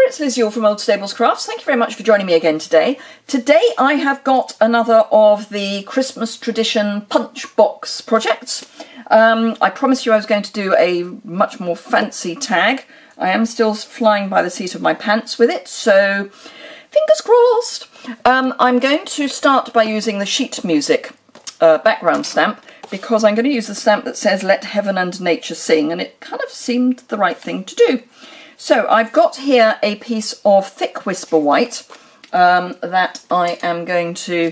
it's Liz Yuille from Old Stables Crafts. Thank you very much for joining me again today. Today I have got another of the Christmas tradition punch box projects. I promised you I was going to do a much more fancy tag. I am still flying by the seat of my pants with it, so fingers crossed. I'm going to start by using the sheet music background stamp, because I'm going to use the stamp that says "Let Heaven and Nature Sing," and it kind of seemed the right thing to do. So I've got here a piece of thick Whisper White that I am going to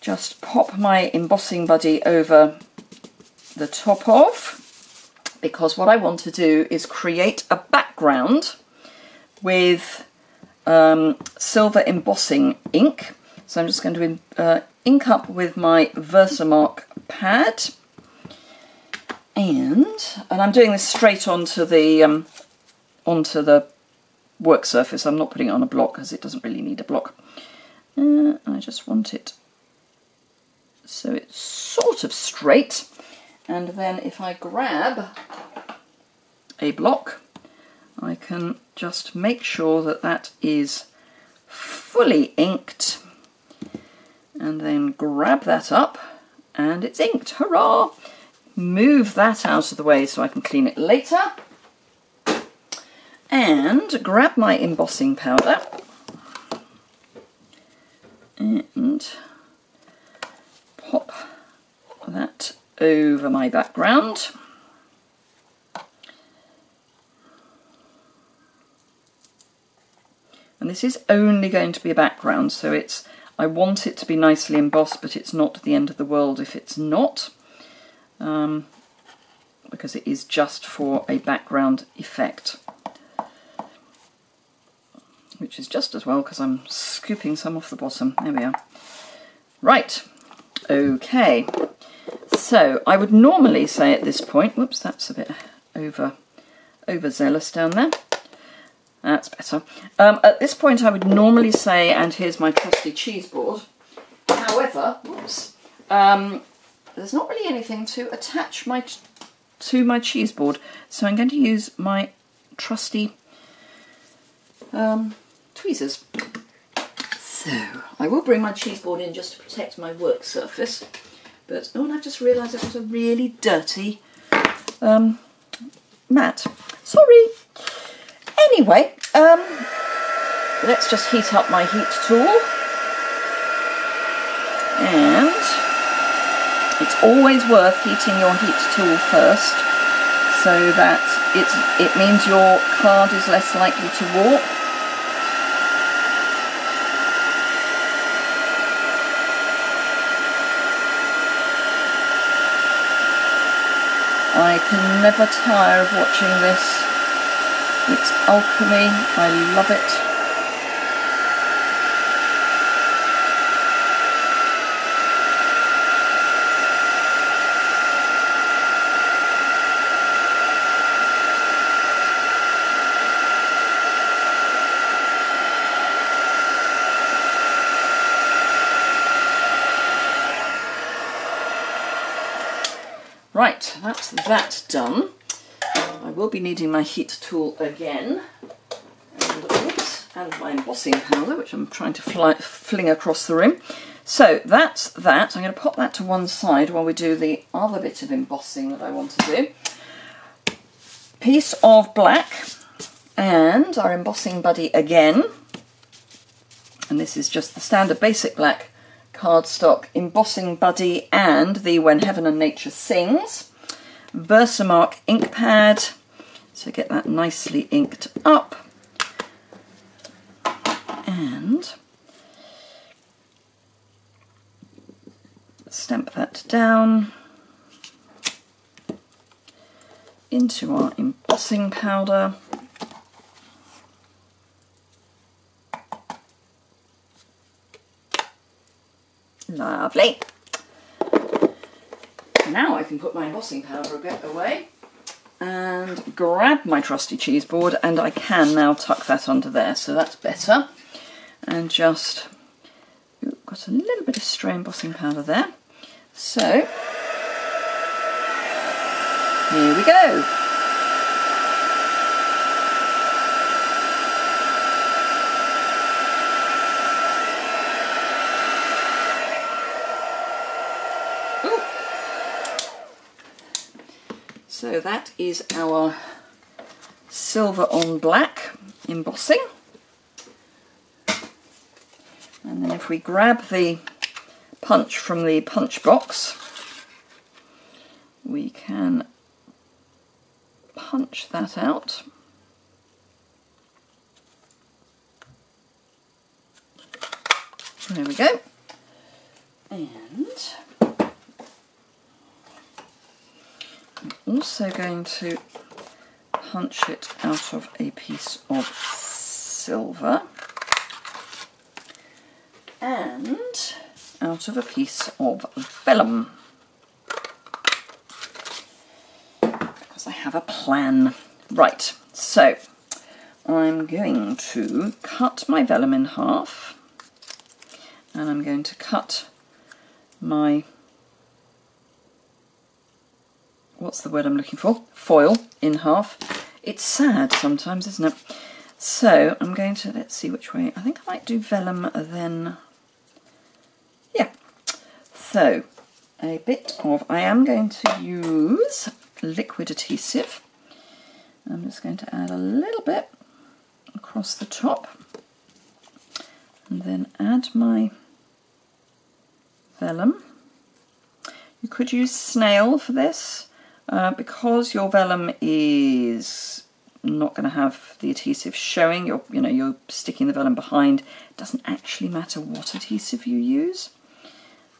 just pop my embossing buddy over the top of, because what I want to do is create a background with silver embossing ink. So I'm just going to ink up with my Versamark pad, and I'm doing this straight onto the work surface. I'm not putting it on a block because it doesn't really need a block. I just want it so it's sort of straight, and then if I grab a block I can just make sure that that is fully inked, and then grab that up and it's inked. Hurrah! Move that out of the way so I can clean it later, and grab my embossing powder and pop that over my background. And this is only going to be a background, so I want it to be nicely embossed, but it's not the end of the world if it's not, because it is just for a background effect, which is just as well because I'm scooping some off the bottom. There we are. Right, okay. So I would normally say at this point, whoops, that's a bit overzealous down there. That's better. At this point I would normally say, and here's my trusty cheese board. However, whoops, there's not really anything to attach to my cheese board, so I'm going to use my trusty tweezers. So I will bring my cheese board in just to protect my work surface, but oh, and I've just realised it was a really dirty mat. Sorry. Anyway, let's just heat up my heat tool, and it's always worth heating your heat tool first, so that it means your card is less likely to warp. I can never tire of watching this. It's alchemy, I love it. Right, that's that done. I will be needing my heat tool again, and my embossing powder, which I'm trying to fling across the room. So that's that. I'm going to pop that to one side while we do the other bit of embossing that I want to do. Piece of black and our embossing buddy again, and this is just the standard basic black cardstock embossing buddy and the When Heaven and Nature Sings Versamark ink pad, so get that nicely inked up, and stamp that down into our embossing powder. Lovely. Now I can put my embossing powder away and grab my trusty cheese board, and I can now tuck that under there, so that's better. And just got a little bit of stray embossing powder there. So here we go. So that is our silver on black embossing. And then if we grab the punch from the punch box, we can punch that out. There we go. And I'm also going to punch it out of a piece of silver and out of a piece of vellum, because I have a plan. Right, so I'm going to cut my vellum in half, and I'm going to cut my, what's the word I'm looking for? Foil in half. It's sad sometimes, isn't it? So I'm going to, let's see which way. I think I might do vellum then. Yeah. So a bit of, I am going to use liquid adhesive. I'm just going to add a little bit across the top and then add my vellum. You could use snail for this, because your vellum is not going to have the adhesive showing. You're sticking the vellum behind. It doesn't actually matter what adhesive you use.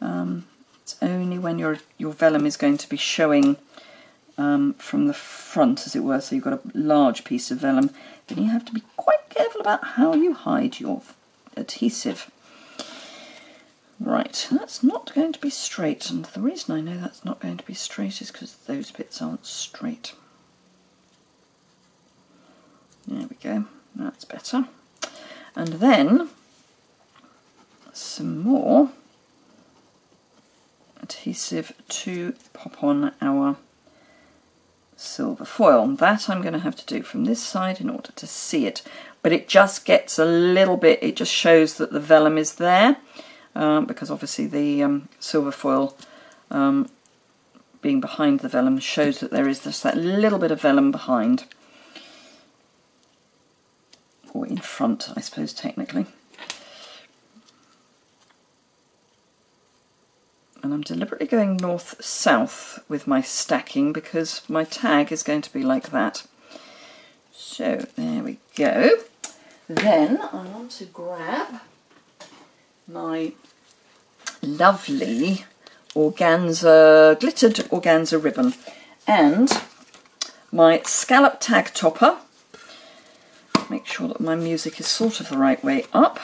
It's only when your vellum is going to be showing from the front, as it were. So you've got a large piece of vellum, then you have to be quite careful about how you hide your adhesive. Right, that's not going to be straight, and the reason I know that's not going to be straight is because those bits aren't straight. There we go, that's better. And then some more adhesive to pop on our silver foil. That I'm going to have to do from this side in order to see it, but it just gets a little bit, it just shows that the vellum is there. Because obviously the silver foil being behind the vellum shows that there is just that little bit of vellum behind, or in front, I suppose, technically. And I'm deliberately going north-south with my stacking because my tag is going to be like that. So there we go. Then I want to grab my lovely organza, glittered organza ribbon and my scallop tag topper. Make sure that my music is sort of the right way up.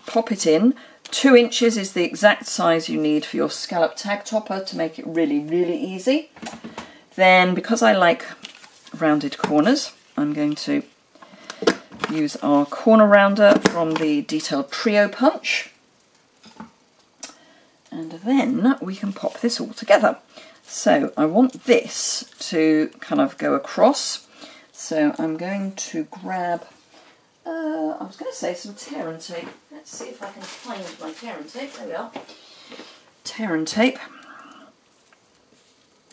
Pop it in. 2 inches is the exact size you need for your scallop tag topper to make it really, really easy. Then, because I like rounded corners, I'm going to use our corner rounder from the Detailed Trio Punch, and then we can pop this all together. So I want this to kind of go across, so I'm going to grab, I was going to say some tear and tape. Let's see if I can find my tear and tape. There we are. Tear and tape.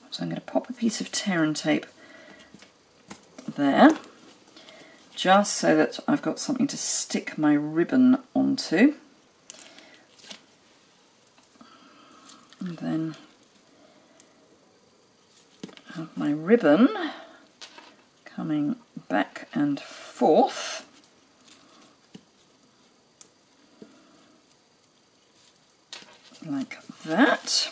So I'm going to pop a piece of tear and tape there, just so that I've got something to stick my ribbon onto. And then have my ribbon coming back and forth. Like that.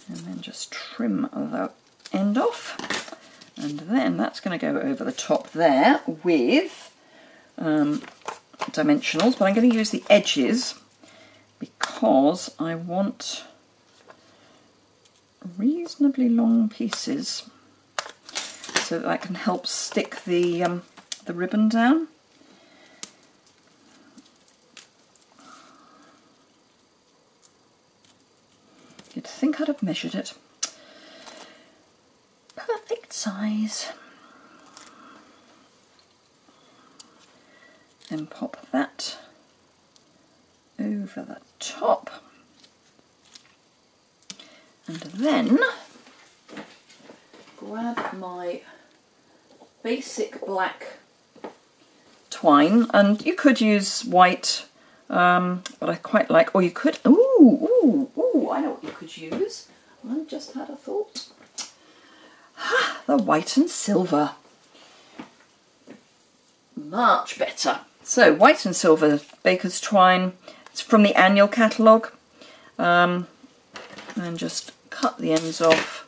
And then just trim the end off. And then that's going to go over the top there with dimensionals, but I'm going to use the edges because I want reasonably long pieces so that I can help stick the ribbon down. You'd think I'd have measured it. Perfect size. Then pop that over the top. And then my basic black twine, and you could use white, but I quite like, or you could, ooh, I know what you could use. I just had a thought. The white and silver. Much better. So white and silver baker's twine. It's from the annual catalogue. And just cut the ends off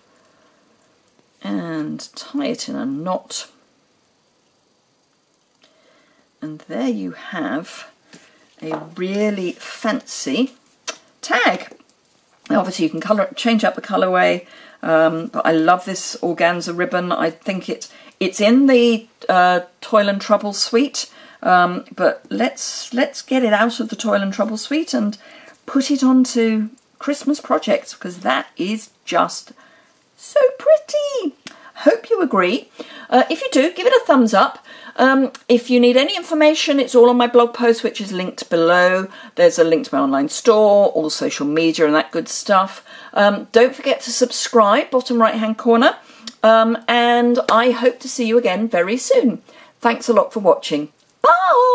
and tie it in a knot. And there you have a really fancy tag. Now, obviously you can change up the colourway, but I love this organza ribbon. I think it's in the Toil and Trouble suite, but let's get it out of the Toil and Trouble suite and put it onto Christmas projects, because that is just so pretty. Hope you agree. If you do, give it a thumbs up. If you need any information, it's all on my blog post, which is linked below. There's a link to my online store, all the social media and that good stuff. Don't forget to subscribe, bottom right hand corner. And I hope to see you again very soon. Thanks a lot for watching. Bye!